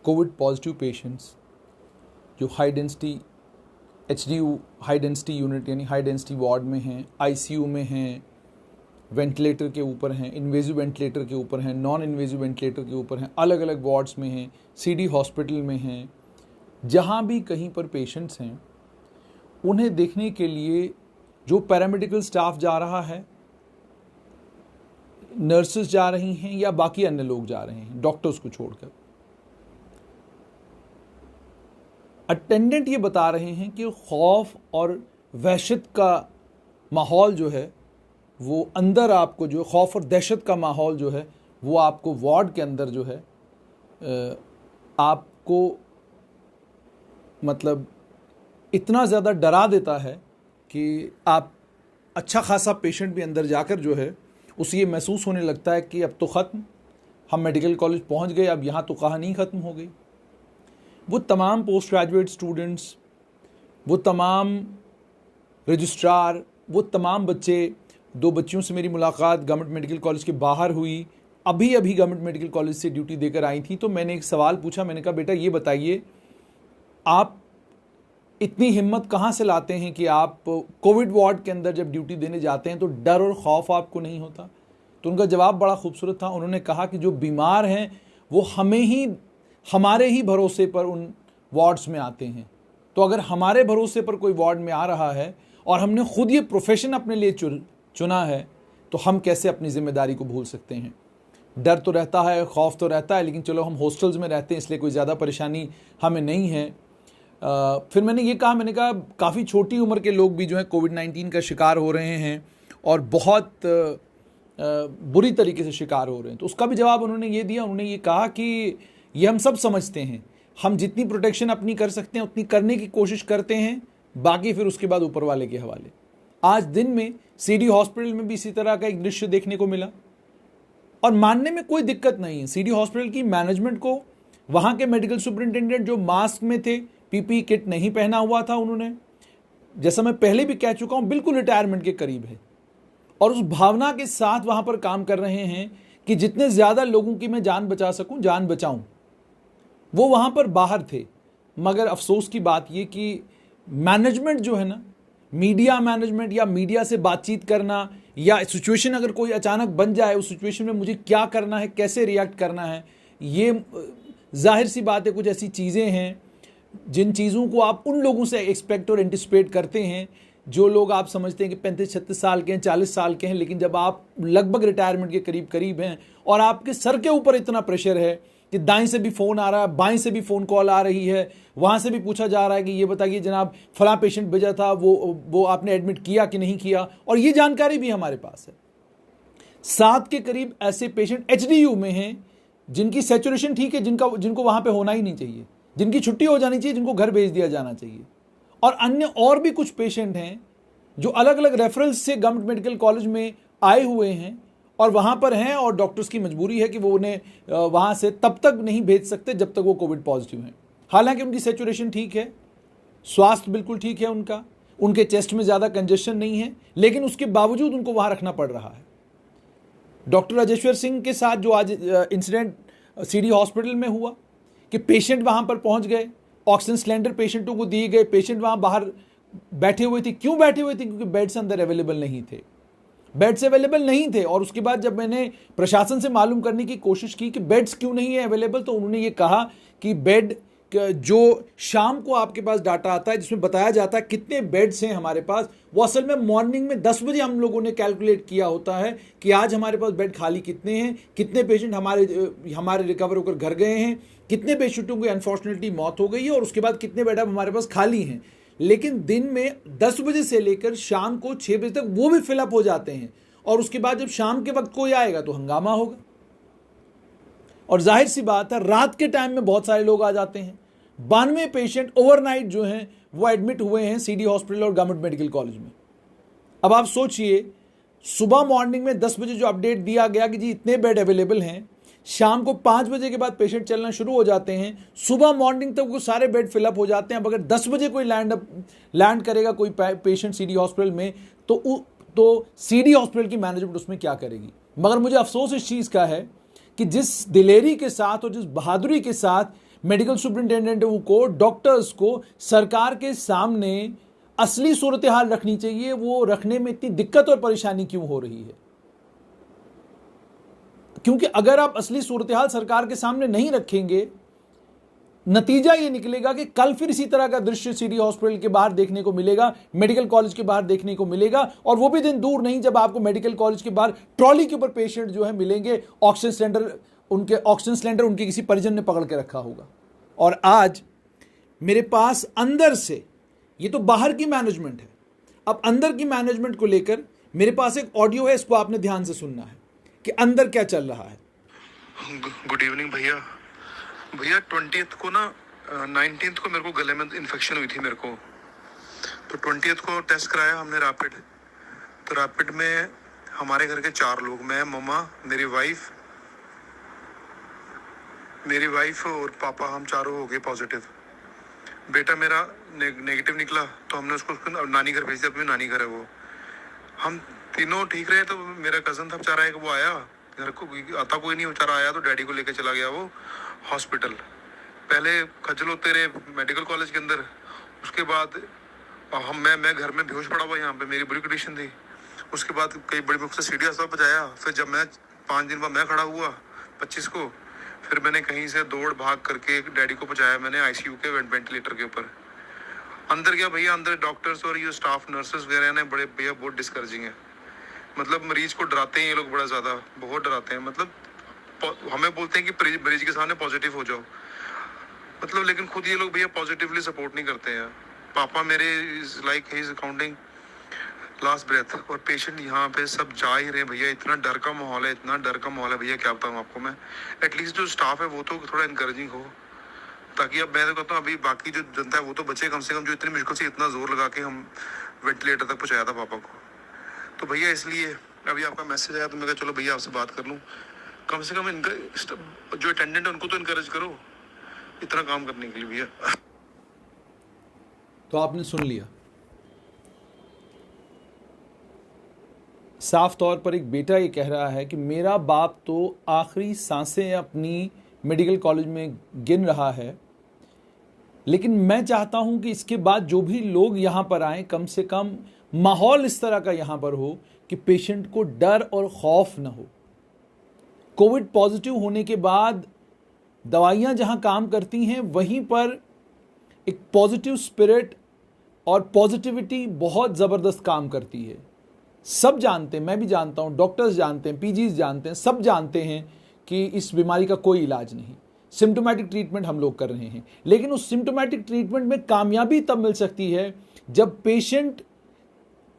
Covid positive patients जो high density HDU high density unit यानी high density ward में हैं, ICU में हैं, वेंटिलेटर के ऊपर हैं, इन्वेजिव वेंटिलेटर के ऊपर हैं, नॉन इन्वेजिव वेंटिलेटर के ऊपर हैं, अलग अलग वार्ड्स में हैं, CD हॉस्पिटल में हैं, जहाँ भी कहीं पर पेशेंट्स हैं उन्हें देखने के लिए जो पैरामेडिकल स्टाफ जा रहा है, नर्सेस जा रही हैं या बाकी अन्य लोग जा रहे हैं डॉक्टर्स को छोड़कर, अटेंडेंट ये बता रहे हैं कि खौफ और वहशत का माहौल जो है वो अंदर आपको जो खौफ और दहशत का माहौल जो है वो आपको वार्ड के अंदर जो है आपको मतलब इतना ज़्यादा डरा देता है कि आप अच्छा खासा पेशेंट भी अंदर जाकर जो है उसे ये महसूस होने लगता है कि अब तो ख़त्म, हम मेडिकल कॉलेज पहुंच गए, अब यहाँ तो कहानी ख़त्म हो गई। वो तमाम पोस्ट ग्रेजुएट स्टूडेंट्स, वो तमाम रजिस्ट्रार, वो तमाम बच्चे, 2 बच्चियों से मेरी मुलाकात गवर्नमेंट मेडिकल कॉलेज के बाहर हुई, अभी गवर्नमेंट मेडिकल कॉलेज से ड्यूटी देकर आई थी। तो मैंने एक सवाल पूछा, मैंने कहा बेटा ये बताइए आप इतनी हिम्मत कहाँ से लाते हैं कि आप कोविड वार्ड के अंदर जब ड्यूटी देने जाते हैं तो डर और खौफ आपको नहीं होता? तो उनका जवाब बड़ा खूबसूरत था। उन्होंने कहा कि जो बीमार हैं वो हमारे ही भरोसे पर उन वार्ड्स में आते हैं, तो अगर हमारे भरोसे पर कोई वार्ड में आ रहा है और हमने खुद ये प्रोफेशन अपने लिए चुना है तो हम कैसे अपनी जिम्मेदारी को भूल सकते हैं? डर तो रहता है, खौफ तो रहता है, लेकिन चलो हम हॉस्टल्स में रहते हैं इसलिए कोई ज़्यादा परेशानी हमें नहीं है। फिर मैंने ये कहा, मैंने कहा काफ़ी छोटी उम्र के लोग भी जो है कोविड-19 का शिकार हो रहे हैं और बहुत बुरी तरीके से शिकार हो रहे हैं। तो उसका भी जवाब उन्होंने ये दिया, उन्होंने ये कहा कि ये हम सब समझते हैं, हम जितनी प्रोटेक्शन अपनी कर सकते हैं उतनी करने की कोशिश करते हैं, बाकी फिर उसके बाद ऊपर वाले के हवाले। आज दिन में CD हॉस्पिटल में भी इसी तरह का एक दृश्य देखने को मिला और मानने में कोई दिक्कत नहीं है। CD हॉस्पिटल की मैनेजमेंट को वहाँ के मेडिकल सुपरिटेंडेंट जो मास्क में थे, PPE किट नहीं पहना हुआ था, उन्होंने, जैसा मैं पहले भी कह चुका हूँ, बिल्कुल रिटायरमेंट के करीब है और उस भावना के साथ वहाँ पर काम कर रहे हैं कि जितने ज़्यादा लोगों की मैं जान बचा सकूँ जान बचाऊँ। वो वहाँ पर बाहर थे, मगर अफसोस की बात ये कि मैनेजमेंट जो है ना, मीडिया मैनेजमेंट या मीडिया से बातचीत करना या सिचुएशन अगर कोई अचानक बन जाए, उस सिचुएशन में मुझे क्या करना है, कैसे रिएक्ट करना है, ये जाहिर सी बात है कुछ ऐसी चीज़ें हैं जिन चीज़ों को आप उन लोगों से एक्सपेक्ट और एंटिसिपेट करते हैं जो लोग आप समझते हैं कि 35-36 साल के हैं, 40 साल के हैं, लेकिन जब आप लगभग रिटायरमेंट के करीब हैं और आपके सर के ऊपर इतना प्रेशर है कि दाएं से भी फ़ोन आ रहा है, बाएं से भी फ़ोन कॉल आ रही है, वहाँ से भी पूछा जा रहा है कि ये बताइए जनाब फला पेशेंट भेजा था, वो आपने एडमिट किया कि नहीं किया, और ये जानकारी भी हमारे पास है। 7 के करीब ऐसे पेशेंट HDU में हैं जिनकी सैचुरेशन ठीक है, जिनको वहाँ पे होना ही नहीं चाहिए, जिनकी छुट्टी हो जानी चाहिए, जिनको घर भेज दिया जाना चाहिए, और अन्य और भी कुछ पेशेंट हैं जो अलग अलग रेफरल्स से गवर्नमेंट मेडिकल कॉलेज में आए हुए हैं और वहाँ पर हैं और डॉक्टर्स की मजबूरी है कि वो उन्हें वहाँ से तब तक नहीं भेज सकते जब तक वो कोविड पॉजिटिव हैं। हालांकि उनकी सैचुरेशन ठीक है, स्वास्थ्य बिल्कुल ठीक है उनका, उनके चेस्ट में ज़्यादा कंजेशन नहीं है, लेकिन उसके बावजूद उनको वहाँ रखना पड़ रहा है। डॉक्टर राजेश्वर सिंह के साथ जो आज इंसिडेंट CD हॉस्पिटल में हुआ कि पेशेंट वहाँ पर पहुँच गए, ऑक्सीजन सिलेंडर पेशेंटों को दिए गए, पेशेंट वहाँ बाहर बैठे हुए थे। क्यों बैठे हुए थे? क्योंकि बेड्स अंदर अवेलेबल नहीं थे, बेड्स अवेलेबल नहीं थे। और उसके बाद जब मैंने प्रशासन से मालूम करने की कोशिश की कि बेड्स क्यों नहीं है अवेलेबल, तो उन्होंने ये कहा कि बेड जो शाम को आपके पास डाटा आता है जिसमें बताया जाता है कितने बेड्स हैं हमारे पास, वो असल में मॉर्निंग में 10 बजे हम लोगों ने कैलकुलेट किया होता है कि आज हमारे पास बेड खाली कितने हैं, कितने पेशेंट हमारे रिकवर होकर घर गए हैं, कितने पेशेंटों की अनफॉर्चुनेटली मौत हो गई है और उसके बाद कितने बेड अब हमारे पास खाली हैं। लेकिन दिन में 10 बजे से लेकर शाम को 6 बजे तक वो भी फिलअप हो जाते हैं और उसके बाद जब शाम के वक्त कोई आएगा तो हंगामा होगा। और जाहिर सी बात है रात के टाइम में बहुत सारे लोग आ जाते हैं। 92 पेशेंट ओवरनाइट जो हैं वो एडमिट हुए हैं CD हॉस्पिटल और गवर्नमेंट मेडिकल कॉलेज में। अब आप सोचिए, सुबह मॉर्निंग में 10 बजे जो अपडेट दिया गया कि जी इतने बेड अवेलेबल हैं, शाम को 5 बजे के बाद पेशेंट चलना शुरू हो जाते हैं, सुबह मॉर्निंग तक वो सारे बेड फिलअप हो जाते हैं। अब अगर 10 बजे कोई लैंड करेगा कोई पेशेंट CD हॉस्पिटल में तो CD हॉस्पिटल की मैनेजमेंट उसमें क्या करेगी? मगर मुझे अफसोस इस चीज़ का है कि जिस दिलेरी के साथ और जिस बहादुरी के साथ मेडिकल सुपरिंटेंडेंटों को, डॉक्टर्स को सरकार के सामने असली सूरत हाल रखनी चाहिए। वो रखने में इतनी दिक्कत और परेशानी क्यों हो रही है? क्योंकि अगर आप असली सूरत हाल सरकार के सामने नहीं रखेंगे, नतीजा ये निकलेगा कि कल फिर इसी तरह का दृश्य सिटी हॉस्पिटल के बाहर देखने को मिलेगा, मेडिकल कॉलेज के बाहर देखने को मिलेगा। और वो भी दिन दूर नहीं जब आपको मेडिकल कॉलेज के बाहर ट्रॉली के ऊपर पेशेंट जो है मिलेंगे, ऑक्सीजन सिलेंडर उनके किसी परिजन ने पकड़ के रखा होगा। और आज मेरे पास अंदर से, ये तो बाहर की मैनेजमेंट है, अब अंदर की मैनेजमेंट को लेकर मेरे पास एक ऑडियो है, इसको आपने ध्यान से सुनना है कि अंदर क्या चल रहा है। गुड इवनिंग भैया। 20th को ना 19th को मेरे को गले में इन्फेक्शन हुई थी मेरे को, तो 20th को टेस्ट कराया हमने रैपिड। तो रैपिड में हमारे घर के 4 लोग, मैं, मम्मा, मेरी वाइफ और पापा, हम चारों हो गए पॉजिटिव। बेटा मेरा नेगेटिव निकला, तो हमने उसको नानी घर भेज दिया, अपनी नानी घर है वो। हम तीनों ठीक रहे। तो मेरा कज़न था बेचारा, एक वो आया घर को, आता कोई नहीं, बेचारा आया तो डैडी को लेकर चला गया वो हॉस्पिटल। पहले खज्जल होते रहे मेडिकल कॉलेज के अंदर, उसके बाद मैं घर में बेहोश पड़ा हुआ, यहाँ पे मेरी बुरी कंडीशन थी। उसके बाद कई बड़ी मुख से सीढ़ी अस्पताल पहुँचाया। फिर जब मैं 5 दिन बाद मैं खड़ा हुआ 25 को, फिर मैंने कहीं से दौड़ भाग करके डैडी को पहुँचाया मैंने आईसीयू के वेंटिलेटर के ऊपर। अंदर गया भैया, अंदर डॉक्टर्स और ये स्टाफ नर्सेस वगैरह ने बड़े भैया बहुत डिस्करेजिंग है। मतलब मरीज को डराते हैं ये लोग, बड़ा ज़्यादा बहुत डराते हैं। मतलब हमें बोलते हैं कि मरीज के सामने पॉजिटिव हो जाओ, मतलब लेकिन खुद ये लोग भैया पॉजिटिवली सपोर्ट नहीं करते हैं। पापा मेरे like he is counting last breath, और पेशेंट यहाँ पे सब जा ही रहे हैं भैया। इतना डर का माहौल है, इतना डर का माहौल है भैया, क्या बताऊँ आपको मैं। एटलीस्ट जो स्टाफ है वो तो थोड़ा इंकरेजिंग हो, ताकि अब मैं तो कहता हूँ अभी बाकी जो जनता है वो तो बचे कम से कम, जो इतनी मुश्किल से इतना जोर लगा के हम वेंटिलेटर तक पहुँचाया था पापा को। तो भैया इसलिए अभी आपका मैसेज आया तो मैं कहा चलो भैया आपसे बात कर लूँ। कम से कम इनका जो अटेंडेंट है उनको तो इनकरेज करो इतना काम करने के लिए भैया। तो आपने सुन लिया, साफ तौर पर एक बेटा ये कह रहा है कि मेरा बाप तो आखिरी सांसें अपनी मेडिकल कॉलेज में गिन रहा है, लेकिन मैं चाहता हूं कि इसके बाद जो भी लोग यहां पर आए, कम से कम माहौल इस तरह का यहां पर हो कि पेशेंट को डर और खौफ न हो। कोविड पॉजिटिव होने के बाद दवाइयां जहां काम करती हैं, वहीं पर एक पॉजिटिव स्पिरिट और पॉजिटिविटी बहुत ज़बरदस्त काम करती है। सब जानते हैं, मैं भी जानता हूं, डॉक्टर्स जानते हैं, पीजीज जानते हैं, सब जानते हैं कि इस बीमारी का कोई इलाज नहीं। सिम्टोमेटिक ट्रीटमेंट हम लोग कर रहे हैं, लेकिन उस सिम्टोमेटिक ट्रीटमेंट में कामयाबी तब मिल सकती है जब पेशेंट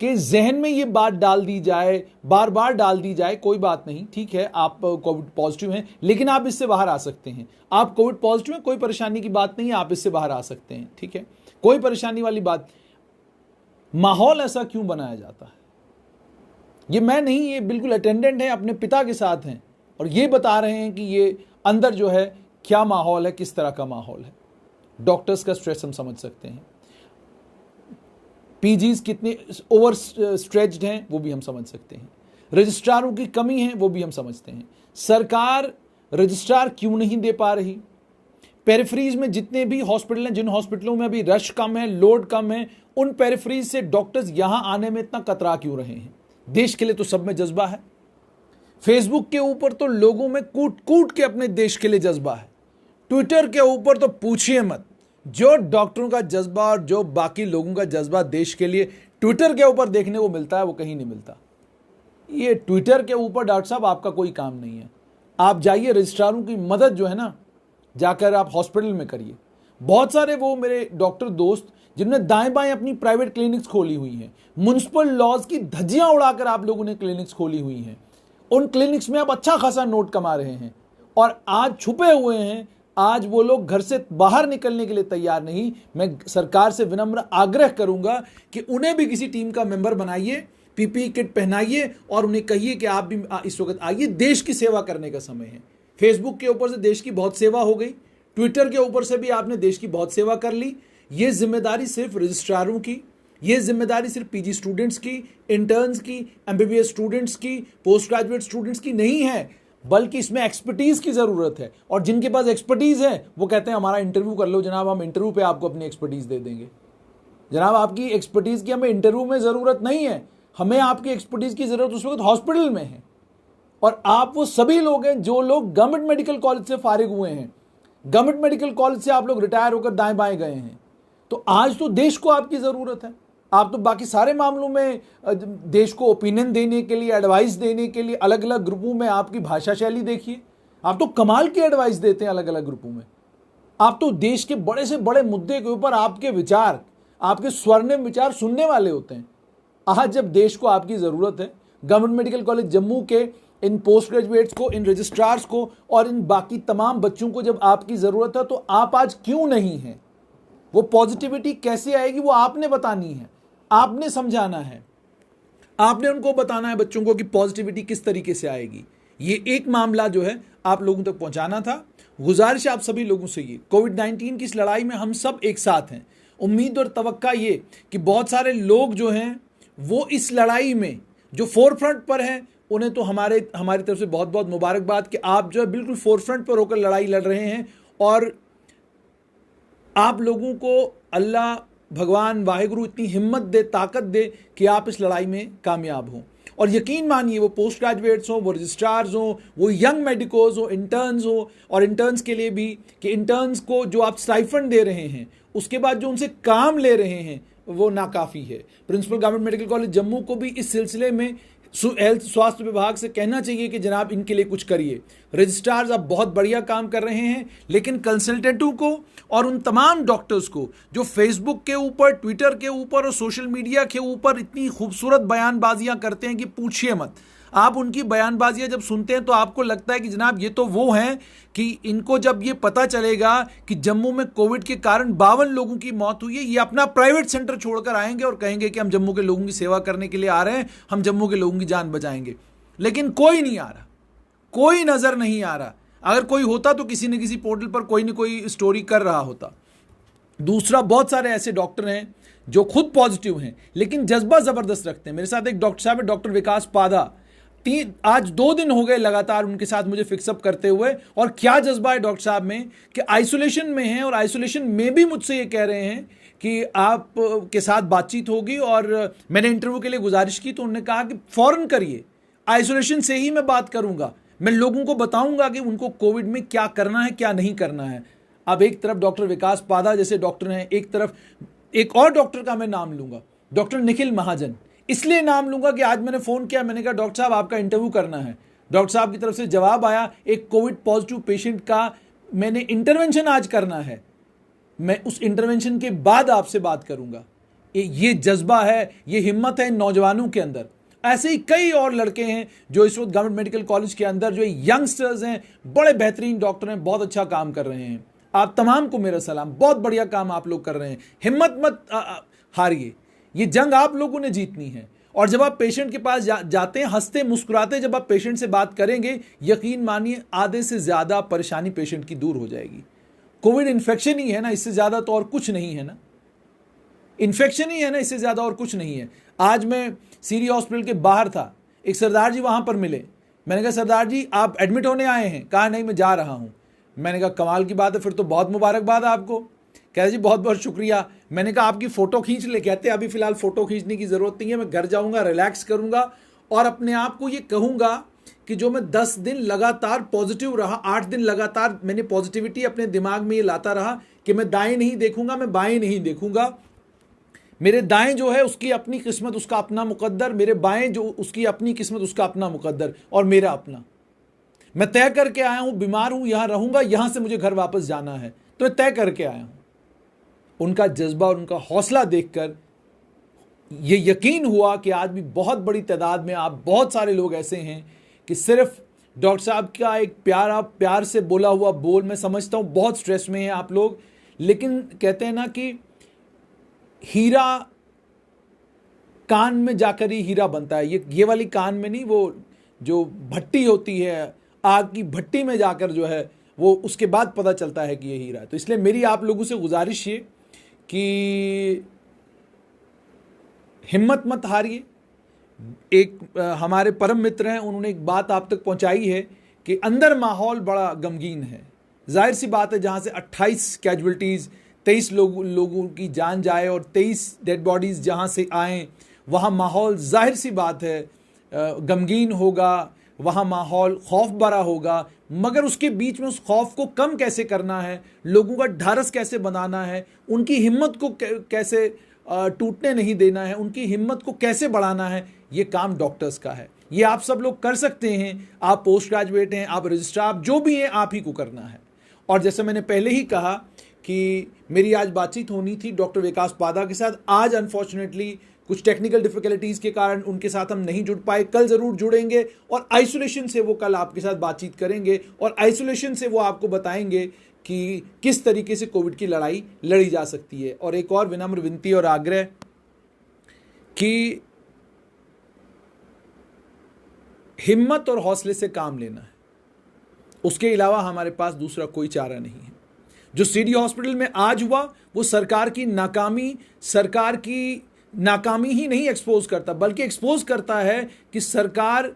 के जहन में ये बात डाल दी जाए, बार बार डाल दी जाए, कोई बात नहीं, ठीक है आप कोविड पॉजिटिव हैं लेकिन आप इससे बाहर आ सकते हैं। आप कोविड पॉजिटिव हैं, कोई परेशानी की बात नहीं है, आप इससे बाहर आ सकते हैं, ठीक है, कोई परेशानी वाली बात। माहौल ऐसा क्यों बनाया जाता है? ये मैं नहीं, ये बिल्कुल अटेंडेंट है, अपने पिता के साथ हैं और ये बता रहे हैं कि ये अंदर जो है क्या माहौल है, किस तरह का माहौल है। डॉक्टर्स का स्ट्रेस हम समझ सकते हैं, पीजीज कितने ओवर स्ट्रेच्ड हैं वो भी हम समझ सकते हैं, रजिस्ट्रारों की कमी है वो भी हम समझते हैं। सरकार रजिस्ट्रार क्यों नहीं दे पा रही? पेरिफेरीज में जितने भी हॉस्पिटल हैं, जिन हॉस्पिटलों में अभी रश कम है, लोड कम है, उन पेरिफेरीज से डॉक्टर्स यहां आने में इतना कतरा क्यों रहे हैं? देश के लिए तो सब में जज्बा है, फेसबुक के ऊपर तो लोगों में कूट कूट के अपने देश के लिए जज्बा है, ट्विटर के ऊपर तो पूछिए मत। जो डॉक्टरों का जज्बा और जो बाकी लोगों का जज्बा देश के लिए ट्विटर के ऊपर देखने को मिलता है, वो कहीं नहीं मिलता। ये ट्विटर के ऊपर डॉक्टर साहब आपका कोई काम नहीं है। आप जाइए, रजिस्ट्रारों की मदद जो है ना, जाकर आप हॉस्पिटल में करिए। बहुत सारे वो मेरे डॉक्टर दोस्त जिन्होंने दाएं बाएं अपनी प्राइवेट क्लिनिक्स खोली हुई हैं, म्युनिसिपल लॉज की धज्जियां उड़ाकर आप लोगों ने क्लिनिक्स खोली हुई हैं, उन क्लिनिक्स में आप अच्छा खासा नोट कमा रहे हैं और आज छुपे हुए हैं। आज वो लोग घर से बाहर निकलने के लिए तैयार नहीं। मैं सरकार से विनम्र आग्रह करूंगा कि उन्हें भी किसी टीम का मेंबर बनाइए, पीपीई किट पहनाइए और उन्हें कहिए कि आप भी इस वक्त आइए, देश की सेवा करने का समय है। फेसबुक के ऊपर से देश की बहुत सेवा हो गई, ट्विटर के ऊपर से भी आपने देश की बहुत सेवा कर ली। ये जिम्मेदारी सिर्फ रजिस्ट्रारों की, ये जिम्मेदारी सिर्फ पीजी स्टूडेंट्स की, इंटर्न्स की, एमबीबीएस स्टूडेंट्स की, पोस्ट ग्रेजुएट स्टूडेंट्स की नहीं है। बल्कि इसमें एक्सपर्टीज की जरूरत है। और जिनके पास एक्सपर्टीज है वो कहते हैं हमारा इंटरव्यू कर लो जनाब, हम इंटरव्यू पे आपको अपनी एक्सपर्टीज दे देंगे। जनाब आपकी एक्सपर्टीज की हमें इंटरव्यू में जरूरत नहीं है, हमें आपकी एक्सपर्टीज की जरूरत उस वक्त हॉस्पिटल में है। और आप वो सभी लोग हैं जो लोग गवर्नमेंट मेडिकल कॉलेज से फारिग हुए हैं, गवर्नमेंट मेडिकल कॉलेज से आप लोग रिटायर होकर दाएं बाएं गए हैं। तो आज तो देश को आपकी जरूरत है। आप तो बाकी सारे मामलों में देश को ओपिनियन देने के लिए, एडवाइस देने के लिए अलग अलग ग्रुपों में आपकी भाषा शैली देखिए, आप तो कमाल की एडवाइस देते हैं अलग अलग ग्रुपों में। आप तो देश के बड़े से बड़े मुद्दे के ऊपर आपके विचार, आपके स्वर्णिम विचार सुनने वाले होते हैं। आज जब देश को आपकी जरूरत है, गवर्नमेंट मेडिकल कॉलेज जम्मू के इन पोस्ट ग्रेजुएट्स को, इन रजिस्ट्रार्स को और इन बाकी तमाम बच्चों को जब आपकी जरूरत है, तो आप आज क्यों नहीं हैं? वो पॉजिटिविटी कैसे आएगी वो आपने बतानी है, आपने समझाना है, आपने उनको बताना है बच्चों को कि पॉजिटिविटी किस तरीके से आएगी। ये एक मामला जो है आप लोगों तक पहुंचाना था। गुजारिश है आप सभी लोगों से ये, कोविड-19 की इस लड़ाई में हम सब एक साथ हैं। उम्मीद और तवक्का ये कि बहुत सारे लोग जो हैं वो इस लड़ाई में जो फोरफ्रंट पर हैं, उन्हें तो हमारी तरफ से बहुत बहुत मुबारकबाद कि आप जो है बिल्कुल फोरफ्रंट पर होकर लड़ाई लड़ रहे हैं। और आप लोगों को अल्लाह भगवान वाहिगुरु इतनी हिम्मत दे, ताकत दे कि आप इस लड़ाई में कामयाब हों। और यकीन मानिए वो पोस्ट ग्रेजुएट्स हों, वो रजिस्ट्रार्स हों, वो यंग मेडिकोज हो, इंटर्न्स हो, और इंटर्न्स के लिए भी कि इंटर्न्स को जो आप स्टाइफंड दे रहे हैं उसके बाद जो उनसे काम ले रहे हैं वो नाकाफ़ी है। Principal government medical college Jammu को भी इस सिलसिले में हेल्थ स्वास्थ्य विभाग से कहना चाहिए कि जनाब इनके लिए कुछ करिए। रजिस्ट्रार्स आप बहुत बढ़िया काम कर रहे हैं, लेकिन कंसल्टेंटों को और उन तमाम डॉक्टर्स को जो फेसबुक के ऊपर, ट्विटर के ऊपर और सोशल मीडिया के ऊपर इतनी खूबसूरत बयानबाजियां करते हैं कि पूछिए मत। आप उनकी बयानबाजियां जब सुनते हैं तो आपको लगता है कि जनाब ये तो वो हैं कि इनको जब ये पता चलेगा कि जम्मू में कोविड के कारण 52 लोगों की मौत हुई है, ये अपना प्राइवेट सेंटर छोड़कर आएंगे और कहेंगे कि हम जम्मू के लोगों की सेवा करने के लिए आ रहे हैं, हम जम्मू के लोगों की जान बचाएंगे। लेकिन कोई नहीं आ रहा, कोई नजर नहीं आ रहा। अगर कोई होता तो किसी न किसी पोर्टल पर कोई न कोई स्टोरी कर रहा होता। दूसरा, बहुत सारे ऐसे डॉक्टर हैं जो खुद पॉजिटिव हैं लेकिन जज्बा जबरदस्त रखते हैं। मेरे साथ एक डॉक्टर साहब है, डॉक्टर विकास पादा, आज 2 दिन हो गए लगातार उनके साथ मुझे फिक्सअप करते हुए। और क्या जज्बा है डॉक्टर साहब में कि आइसोलेशन में हैं और आइसोलेशन में भी मुझसे ये कह रहे हैं कि आप के साथ बातचीत होगी। और मैंने इंटरव्यू के लिए गुजारिश की तो उन्होंने कहा कि फौरन करिए, आइसोलेशन से ही मैं बात करूंगा, मैं लोगों को बताऊंगा कि उनको कोविड में क्या करना है, क्या नहीं करना है। अब एक तरफ डॉक्टर विकास पादा जैसे डॉक्टर हैं, एक तरफ एक और डॉक्टर का मैं नाम लूंगा, डॉक्टर निखिल महाजन। इसलिए नाम लूंगा कि आज मैंने फोन किया, मैंने कहा डॉक्टर साहब आपका इंटरव्यू करना है। डॉक्टर साहब की तरफ से जवाब आया, एक कोविड पॉजिटिव पेशेंट का मैंने इंटरवेंशन आज करना है, मैं उस इंटरवेंशन के बाद आपसे बात करूंगा। ये जज्बा है, ये हिम्मत है इन नौजवानों के अंदर। ऐसे ही कई और लड़के हैं जो इस वक्त गवर्नमेंट मेडिकल कॉलेज के अंदर जो यंगस्टर्स हैं, बड़े बेहतरीन डॉक्टर हैं, बहुत अच्छा काम कर रहे हैं। आप तमाम को मेरा सलाम, बहुत बढ़िया काम आप लोग कर रहे हैं। हिम्मत मत हारिए, ये जंग आप लोगों ने जीतनी है। और जब आप पेशेंट के पास जाते हैं, हंसते मुस्कुराते जब आप पेशेंट से बात करेंगे, यकीन मानिए आधे से ज्यादा परेशानी पेशेंट की दूर हो जाएगी। कोविड इन्फेक्शन ही है ना, इससे ज्यादा तो और कुछ नहीं है ना, इन्फेक्शन ही है ना, इससे ज्यादा और कुछ नहीं है। आज मैं सीरी हॉस्पिटल के बाहर था, एक सरदार जी वहां पर मिले। मैंने कहा सरदार जी आप एडमिट होने आए हैं? कहा नहीं मैं जा रहा हूं। मैंने कहा कमाल की बात है, फिर तो बहुत मुबारकबाद आपको। कहते जी बहुत बहुत शुक्रिया। मैंने कहा आपकी फ़ोटो खींच ले। कहते अभी फ़िलहाल फ़ोटो खींचने की ज़रूरत नहीं है, मैं घर जाऊँगा, रिलैक्स करूँगा और अपने आप को ये कहूँगा कि जो मैं 10 दिन लगातार पॉजिटिव रहा, 8 दिन लगातार मैंने पॉजिटिविटी अपने दिमाग में ये लाता रहा कि मैं दाएं नहीं देखूँगा, मैं बाएं नहीं देखूँगा। मेरे दाएं जो है उसकी अपनी किस्मत, उसका अपना मुकद्दर, मेरे बाएं जो उसकी अपनी किस्मत, उसका अपना मुकद्दर और मेरा अपना। मैं तय करके आया हूँ, बीमार हूँ, यहाँ रहूँगा, यहाँ से मुझे घर वापस जाना है, तो मैं तय करके आया हूँ। उनका जज्बा और उनका हौसला देखकर ये यकीन हुआ कि आज भी बहुत बड़ी तादाद में आप बहुत सारे लोग ऐसे हैं कि सिर्फ डॉक्टर साहब का एक प्यार से बोला हुआ बोल, मैं समझता हूँ बहुत स्ट्रेस में हैं आप लोग, लेकिन कहते हैं ना कि हीरा कान में जाकर ही हीरा बनता है। ये वाली कान में नहीं, वो जो भट्टी होती है, आग की भट्टी में जाकर जो है वो उसके बाद पता चलता है कि ये हीरा है। तो इसलिए मेरी आप लोगों से गुजारिश ये कि हिम्मत मत हारिए। एक हमारे परम मित्र हैं, उन्होंने एक बात आप तक पहुंचाई है कि अंदर माहौल बड़ा गमगीन है। जाहिर सी बात है, जहाँ से 28 कैजुअल्टीज़, 23 लोगों की जान जाए और 23 डेड बॉडीज़ जहाँ से आएँ, वहाँ माहौल जाहिर सी बात है गमगीन होगा, वहाँ माहौल खौफ भरा होगा। मगर उसके बीच में उस खौफ को कम कैसे करना है, लोगों का ढारस कैसे बनाना है, उनकी हिम्मत को कैसे टूटने नहीं देना है, उनकी हिम्मत को कैसे बढ़ाना है, ये काम डॉक्टर्स का है। ये आप सब लोग कर सकते हैं। आप पोस्ट ग्रेजुएट हैं, आप रजिस्ट्रार, जो भी हैं, आप ही को करना है। और जैसे मैंने पहले ही कहा कि मेरी आज बातचीत होनी थी डॉक्टर विकास पादा के साथ। आज अनफॉर्चुनेटली कुछ टेक्निकल डिफिकल्टीज़ के कारण उनके साथ हम नहीं जुड़ पाए। कल ज़रूर जुड़ेंगे और आइसोलेशन से वो कल आपके साथ बातचीत करेंगे और आइसोलेशन से वो आपको बताएंगे कि किस तरीके से कोविड की लड़ाई लड़ी जा सकती है। और एक और विनम्र विनती और आग्रह कि हिम्मत और हौसले से काम लेना है, उसके अलावा हमारे पास दूसरा कोई चारा नहीं है। जो सीडी हॉस्पिटल में आज हुआ वो सरकार की नाकामी ही नहीं एक्सपोज करता, बल्कि एक्सपोज करता है कि सरकार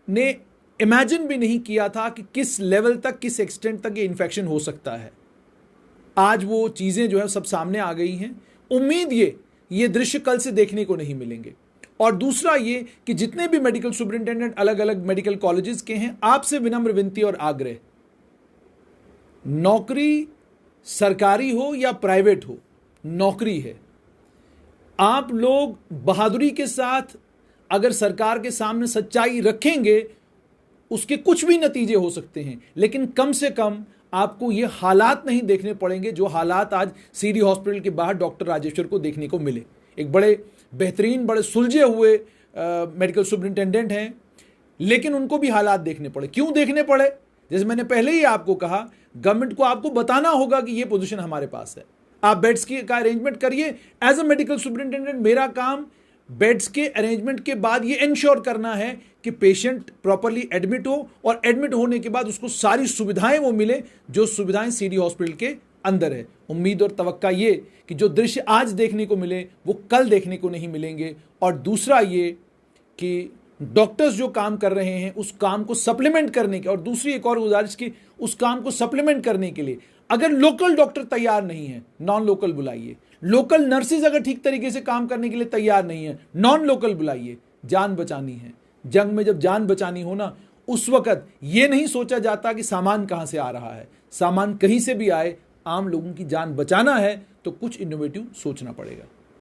ने इमेजिन भी नहीं किया था कि किस लेवल तक, किस एक्सटेंट तक ये इन्फेक्शन हो सकता है। आज वो चीज़ें जो है सब सामने आ गई हैं। उम्मीद ये दृश्य कल से देखने को नहीं मिलेंगे। और दूसरा ये कि जितने भी मेडिकल सुपरिंटेंडेंट अलग अलग मेडिकल कॉलेजेस के हैं, आपसे विनम्र विनती और आग्रह, नौकरी सरकारी हो या प्राइवेट हो, नौकरी है। आप लोग बहादुरी के साथ अगर सरकार के सामने सच्चाई रखेंगे, उसके कुछ भी नतीजे हो सकते हैं, लेकिन कम से कम आपको ये हालात नहीं देखने पड़ेंगे जो हालात आज सीडी हॉस्पिटल के बाहर डॉक्टर राजेश्वर को देखने को मिले। एक बड़े बेहतरीन, बड़े सुलझे हुए मेडिकल सुपरिंटेंडेंट हैं, लेकिन उनको भी हालात देखने पड़े। क्यों देखने पड़े? जैसे मैंने पहले ही आपको कहा, गवर्नमेंट को आपको बताना होगा कि ये पोजीशन हमारे पास है, आप बेड्स का अरेंजमेंट करिए। एज अ मेडिकल सुपरिंटेंडेंट मेरा काम बेड्स के अरेंजमेंट के बाद ये इंश्योर करना है कि पेशेंट प्रॉपरली एडमिट हो और एडमिट होने के बाद उसको सारी सुविधाएं वो मिले जो सुविधाएं सीडी हॉस्पिटल के अंदर है। उम्मीद और तवक्का ये कि जो दृश्य आज देखने को मिले वो कल देखने को नहीं मिलेंगे। और दूसरा ये कि डॉक्टर्स जो काम कर रहे हैं उस काम को सप्लीमेंट करने के, और दूसरी एक और गुजारिश की, उस काम को सप्लीमेंट करने के लिए अगर लोकल डॉक्टर तैयार नहीं है, नॉन लोकल बुलाइए। लोकल नर्सेज अगर ठीक तरीके से काम करने के लिए तैयार नहीं है, नॉन लोकल बुलाइए। जान बचानी है। जंग में जब जान बचानी हो ना, उस वक्त ये नहीं सोचा जाता कि सामान कहां से आ रहा है। सामान कहीं से भी आए, आम लोगों की जान बचाना है तो कुछ इनोवेटिव सोचना पड़ेगा।